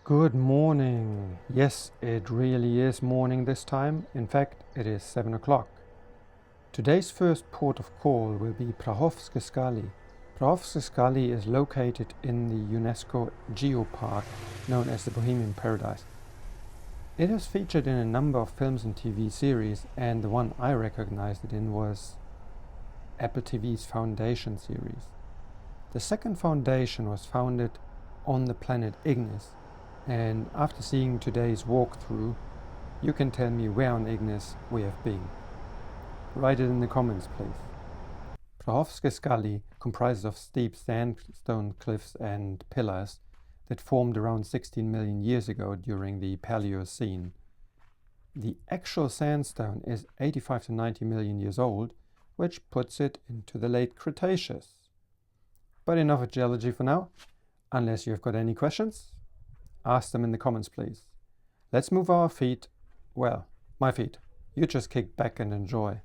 Good morning. Yes, it really is morning this time. In fact, it is 7 o'clock. Today's first port of call will be Prachovske Skaly. Prachovske Skaly is located in the UNESCO Geopark known as the Bohemian Paradise. It is featured in a number of films and TV series, and the one I recognized it in was Apple TV's Foundation series. The second foundation was founded on the planet Ignis, and after seeing today's walkthrough, you can tell me where on Ignis we have been. Write it in the comments, please. Prachovske Skaly comprises of steep sandstone cliffs and pillars that formed around 16 million years ago during the Paleocene. The actual sandstone is 85 to 90 million years old, which puts it into the late Cretaceous. But enough of geology for now. Unless you've got any questions, ask them in the comments, please. Let's move our feet, well, my feet. You just kick back and enjoy.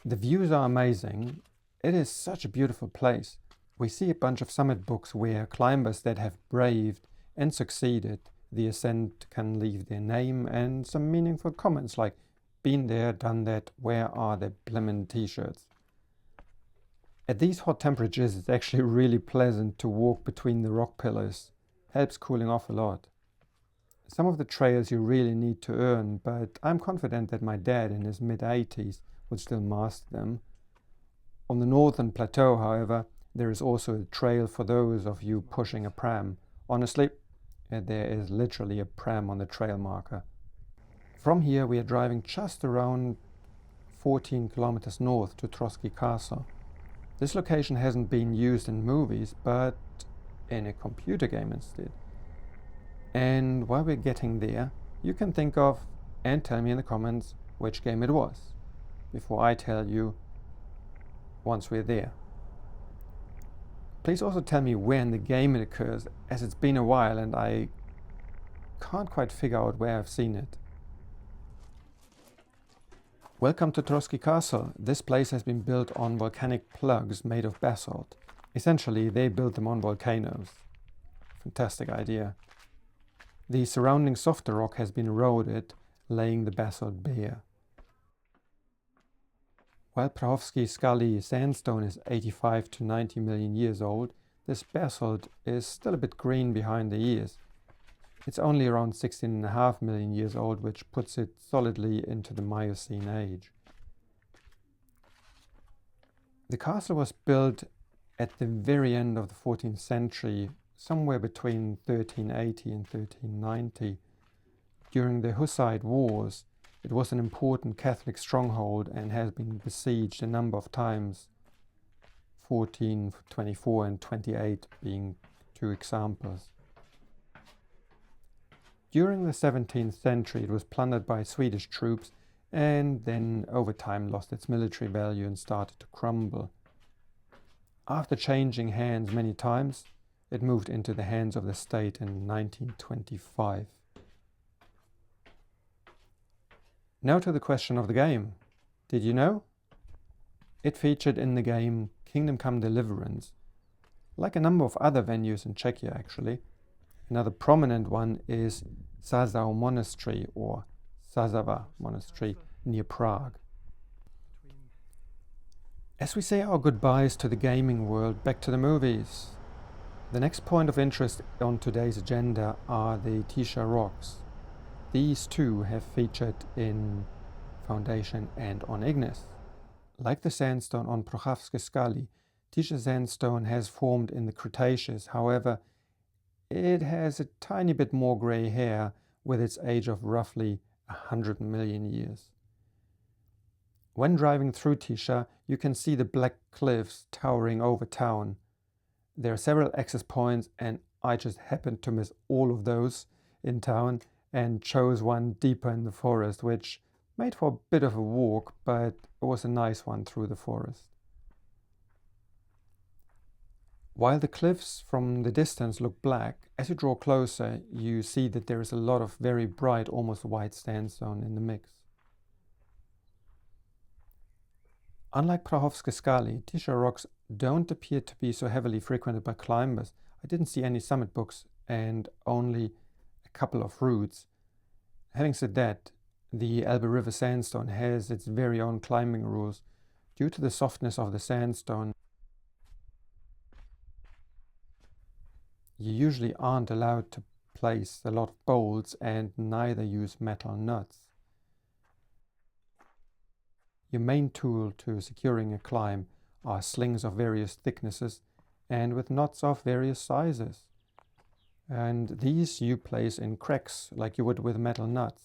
The views are amazing. It is such a beautiful place. We see a bunch of summit books where climbers that have braved and succeeded the ascent can leave their name and some meaningful comments like, been there, done that, where are the blimmin' t-shirts? At these hot temperatures, it's actually really pleasant to walk between the rock pillars. Helps cooling off a lot. Some of the trails you really need to earn, but I'm confident that my dad in his mid-80s would still master them. On the northern plateau, however, there is also a trail for those of you pushing a pram. Honestly, there is literally a pram on the trail marker. From here we are driving just around 14 kilometers north to Trosky Castle. This location hasn't been used in movies, but in a computer game instead. And while we're getting there, you can think of and tell me in the comments which game it was, before I tell you once we're there. Please also tell me where in the game it occurs, as it's been a while and I can't quite figure out where I've seen it. Welcome to Trosky Castle. This place has been built on volcanic plugs made of basalt. Essentially, they built them on volcanoes. Fantastic idea. The surrounding softer rock has been eroded, laying the basalt bare. While Prachovsky Skaly sandstone is 85 to 90 million years old, this basalt is still a bit green behind the ears. It's only around 16.5 million years old, which puts it solidly into the Miocene age. The castle was built at the very end of the 14th century, somewhere between 1380 and 1390. During the Hussite Wars, it was an important Catholic stronghold and has been besieged a number of times, 1424 and 28 being two examples. During the 17th century, it was plundered by Swedish troops and then over time lost its military value and started to crumble. After changing hands many times, it moved into the hands of the state in 1925. Now to the question of the game. Did you know? It featured in the game Kingdom Come Deliverance, like a number of other venues in Czechia actually. Another prominent one is Sázava Monastery or Sázava Monastery near Prague. As we say our goodbyes to the gaming world, back to the movies. The next point of interest on today's agenda are the Tisa Rocks. These two have featured in Foundation and on Ignis. Like the sandstone on Prachovske Skaly, Tisa sandstone has formed in the Cretaceous. However, it has a tiny bit more grey hair with its age of roughly 100 million years. When driving through Tisa, you can see the black cliffs towering over town. There are several access points and I just happened to miss all of those in town and chose one deeper in the forest, which made for a bit of a walk, but it was a nice one through the forest. While the cliffs from the distance look black, as you draw closer you see that there is a lot of very bright, almost white sandstone in the mix. Unlike Prachovske Skaly, Tisa Rocks don't appear to be so heavily frequented by climbers. I didn't see any summit books and only a couple of routes. Having said that, the Elbe River sandstone has its very own climbing rules. Due to the softness of the sandstone, you usually aren't allowed to place a lot of bolts and neither use metal nuts. Your main tool to securing a climb are slings of various thicknesses and with knots of various sizes. And these you place in cracks like you would with metal nuts.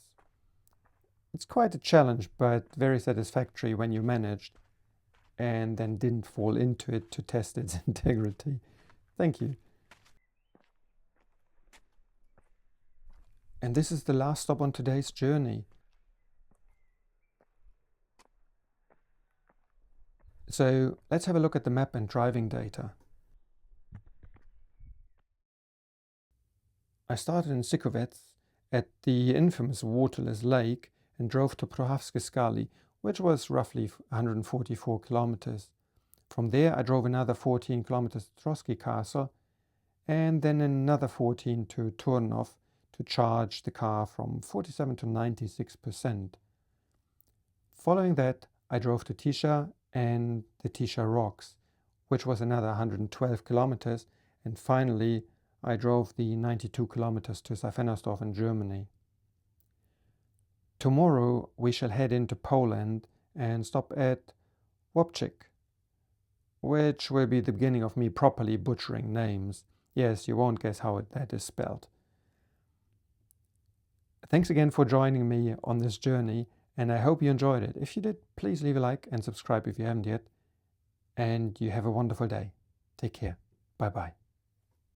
It's quite a challenge, but very satisfactory when you managed and then didn't fall into it to test its integrity. Thank you. And this is the last stop on today's journey. So let's have a look at the map and driving data. I started in Sikovec at the infamous waterless lake and drove to Prachovske Skaly, which was roughly 144 kilometers. From there I drove another 14 kilometers to Trosky Castle and then another 14 to Turnov to charge the car from 47 to 96%. Following that I drove to Tisa and the Tisa Rocks, which was another 112 kilometers, and finally I drove the 92 kilometers to Safenersdorf in Germany. Tomorrow we shall head into Poland and stop at Wopczyk, which will be the beginning of me properly butchering names. Yes, you won't guess how that is spelled. Thanks again for joining me on this journey, and I hope you enjoyed it. If you did, please leave a like and subscribe if you haven't yet. And you have a wonderful day. Take care. Bye-bye.